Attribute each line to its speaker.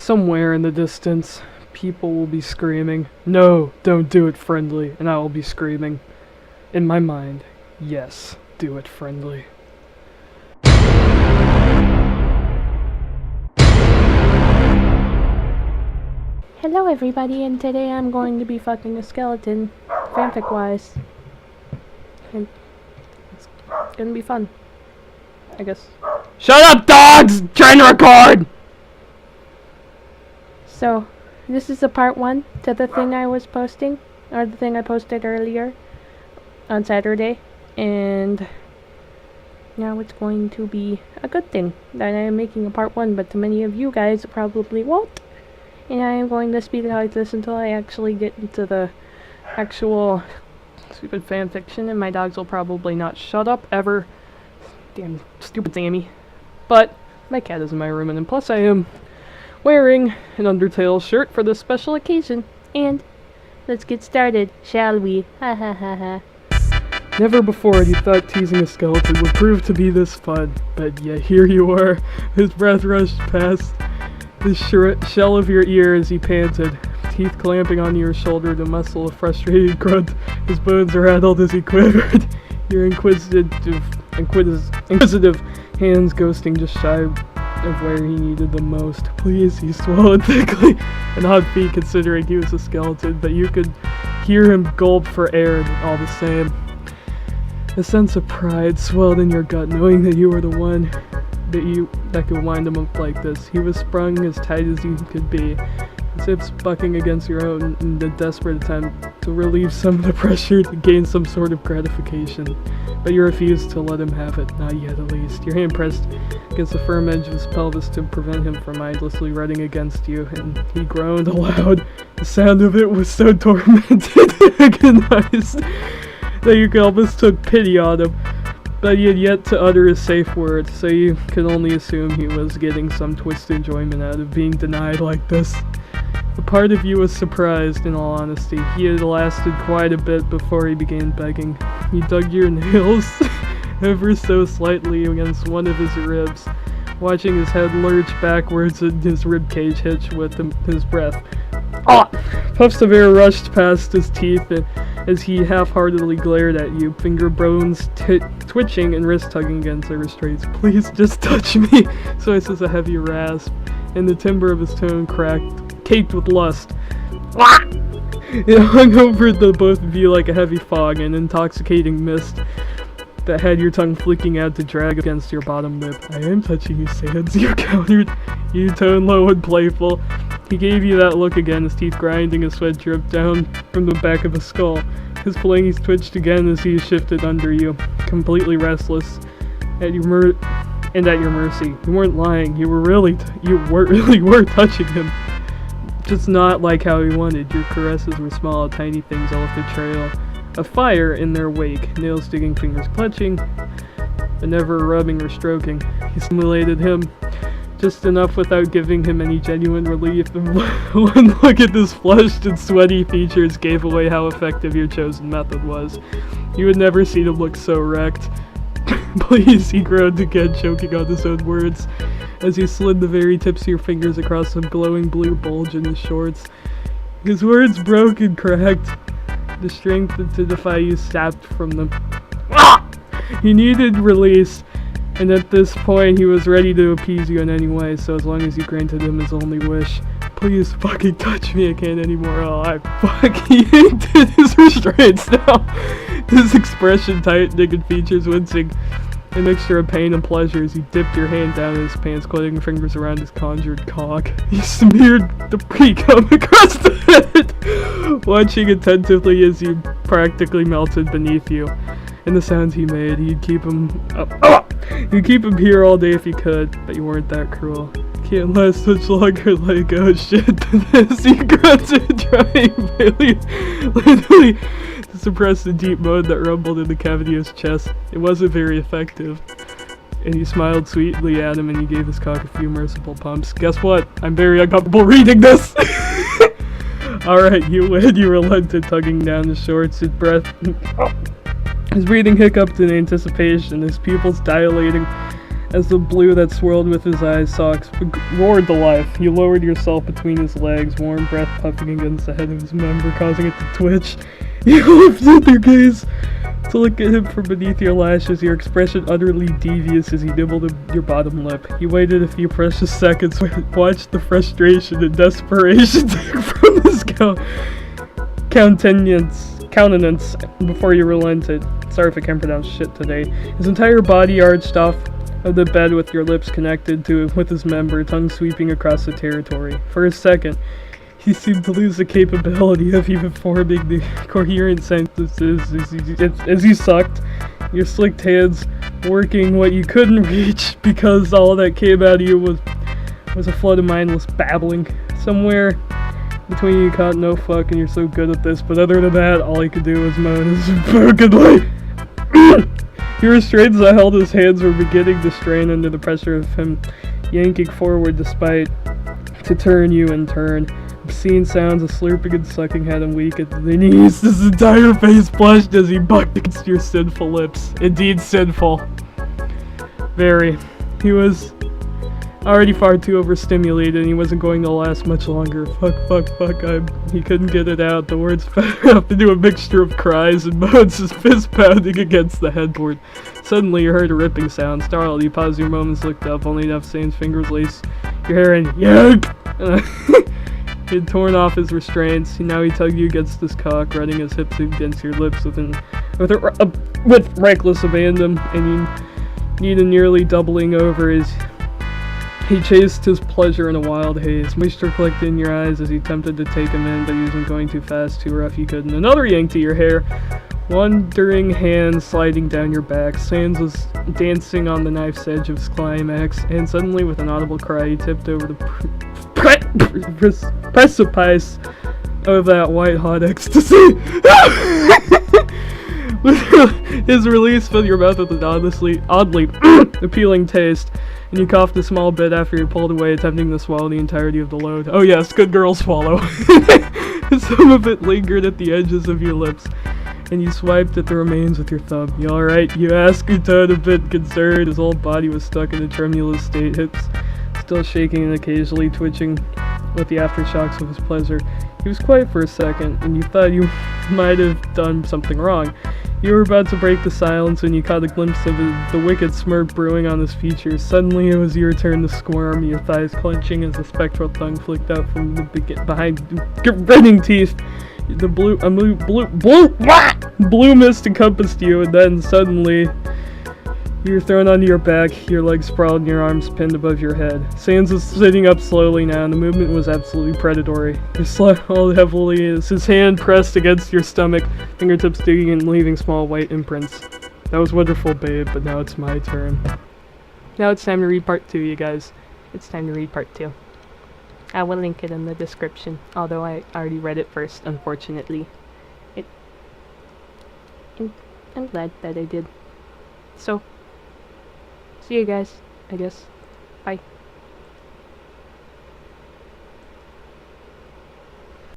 Speaker 1: Somewhere in the distance, people will be screaming, "No, don't do it, Friendly," and I will be screaming, in my mind, "Yes, do it, Friendly."
Speaker 2: Hello everybody, and today I'm going to be fucking a skeleton, fanfic-wise. And it's gonna be fun, I guess.
Speaker 1: Shut up, dogs! Trying to record!
Speaker 2: So, this is a part 1 to the thing I was posting, or the thing I posted earlier on Saturday, and now it's going to be a good thing that I am making a part 1, but to many of you guys it probably won't. And I am going to speed like this until I actually get into the actual stupid fanfiction, and my dogs will probably not shut up ever. Damn stupid Sammy. But my cat is in my room, and plus I am wearing an Undertale shirt for this special occasion. And let's get started, shall we? Ha ha ha ha.
Speaker 1: Never before had you thought teasing a skeleton would prove to be this fun, but yet here you are. His breath rushed past the shell of your ear as he panted, teeth clamping onto your shoulder to muscle a frustrated grunt. His bones rattled as he quivered, your inquisitive hands ghosting just shy of where he needed them most. Please, he swallowed thickly, an odd feat considering he was a skeleton, but you could hear him gulp for air all the same. A sense of pride swelled in your gut, knowing that you were the one that could wind him up like this. He was sprung as tight as he could be, his hips bucking against your own in a desperate attempt to relieve some of the pressure to gain some sort of gratification. But you refused to let him have it, not yet at least. Your hand pressed against the firm edge of his pelvis to prevent him from mindlessly running against you, and he groaned aloud. The sound of it was so tormented and agonized that you almost took pity on him. But he had yet to utter a safe word, so you could only assume he was getting some twisted enjoyment out of being denied like this. A part of you was surprised, in all honesty. He had lasted quite a bit before he began begging. You dug your nails ever so slightly against one of his ribs, watching his head lurch backwards and his ribcage hitch with his breath. Ah! Puffs of air rushed past his teeth as he half-heartedly glared at you, finger bones twitching and wrist tugging against the restraints. Please, just touch me! So I says a heavy rasp, and the timbre of his tone caked with lust. It hung over the both of you like a heavy fog, an intoxicating mist that had your tongue flicking out to drag against your bottom lip. I am touching you, Sans, you countered, you tone low and playful. He gave you that look again, his teeth grinding as sweat dripped down from the back of his skull. His flanks twitched again as he shifted under you, completely restless, at your mercy. You weren't lying. You really were touching him. Just not like how he wanted. Your caresses were small, tiny things all left a trail of fire in their wake, nails digging, fingers clutching, but never rubbing or stroking. You stimulated him just enough without giving him any genuine relief, and one look at his flushed and sweaty features gave away how effective your chosen method was. You had never seen him look so wrecked. Please, he groaned again, choking on his own words, as he slid the very tips of your fingers across some glowing blue bulge in his shorts. His words broke and cracked, the strength to defy you sapped from them. He needed release, and at this point he was ready to appease you in any way, so as long as you granted him his only wish. Please fucking touch me, I can't anymore. Oh, I fucking hated his restraints now. His expression tightening and features wincing, a mixture of pain and pleasure as he dipped your hand down in his pants, clenching fingers around his conjured cock. He smeared the pre-cum across the head, watching attentively as he practically melted beneath you. And the sounds he made, you'd keep him here all day if you could, but you weren't that cruel. Can't last much longer, like, oh shit, this, he grunted, trying literally to suppress the deep moan that rumbled in the cavity of his chest. It wasn't very effective. And he smiled sweetly at him and he gave his cock a few merciful pumps. Guess what? I'm very uncomfortable reading this! Alright, you win. You relented, tugging down his shorts, his breathing hiccuped in anticipation, his pupils dilating as the blue that swirled with his eyes socks roared to life. You lowered yourself between his legs, warm breath puffing against the head of his member, causing it to twitch. You lifted your gaze to look at him from beneath your lashes, your expression utterly devious as he nibbled your bottom lip. You waited a few precious seconds, watched the frustration and desperation from his countenance before you relented. Sorry if I can't pronounce shit today. His entire body arched off of the bed with your lips connected to with his member, tongue sweeping across the territory. For a second, he seemed to lose the capability of even forming the coherent sentences as you sucked, your slicked hands working what you couldn't reach because all that came out of you was a flood of mindless babbling. Somewhere between you caught no fuck and you're so good at this, but other than that, all he could do was moan as brokenly. Your restraints that held his hands were beginning to strain under the pressure of him yanking forward despite to turn you in turn. Obscene sounds of slurping and sucking had him weak at the knees. His entire face blushed as he bucked against your sinful lips. Indeed sinful. Very. He was already far too overstimulated and he wasn't going to last much longer. Fuck. He couldn't get it out. The words fed up into a mixture of cries and moans, his fist pounding against the headboard. Suddenly you heard a ripping sound. Startled, you paused your moments, looked up, only enough Sane's fingers lace your hair and yank! He had torn off his restraints. Now he tugged you against his cock, running his hips against your lips with reckless abandon, and you nearly doubling over as he chased his pleasure in a wild haze. Moisture collected in your eyes as he attempted to take him in, but he wasn't going too fast, too rough, you couldn't. Another yank to your hair, wandering hand sliding down your back. Sans was dancing on the knife's edge of his climax, and suddenly, with an audible cry, he tipped over the precipice of that white-hot ecstasy. His release filled your mouth with an oddly appealing taste, and you coughed a small bit after you pulled away, attempting to swallow the entirety of the load. Oh yes, good girl swallow. Some of it lingered at the edges of your lips, and you swiped at the remains with your thumb. You alright? You asked, your tone a bit concerned. His whole body was stuck in a tremulous state, hips still shaking and occasionally twitching with the aftershocks of his pleasure. He was quiet for a second, and you thought you might have done something wrong. You were about to break the silence when you caught a glimpse of the wicked smirk brewing on his features. Suddenly it was your turn to squirm, your thighs clenching as the spectral tongue flicked out from behind grinning teeth. The blue mist encompassed you, and then suddenly you were thrown onto your back, your legs sprawled and your arms pinned above your head. Sans was sitting up slowly now, and the movement was absolutely predatory. You swallowed heavily as his hand pressed against your stomach, fingertips digging and leaving small white imprints. That was wonderful, babe, but now it's my turn. Now it's time to read part 2, you guys. It's time to read part 2. I will link it in the description, although I already read it first, unfortunately. I'm glad that I did. So, see you guys, I guess. Bye.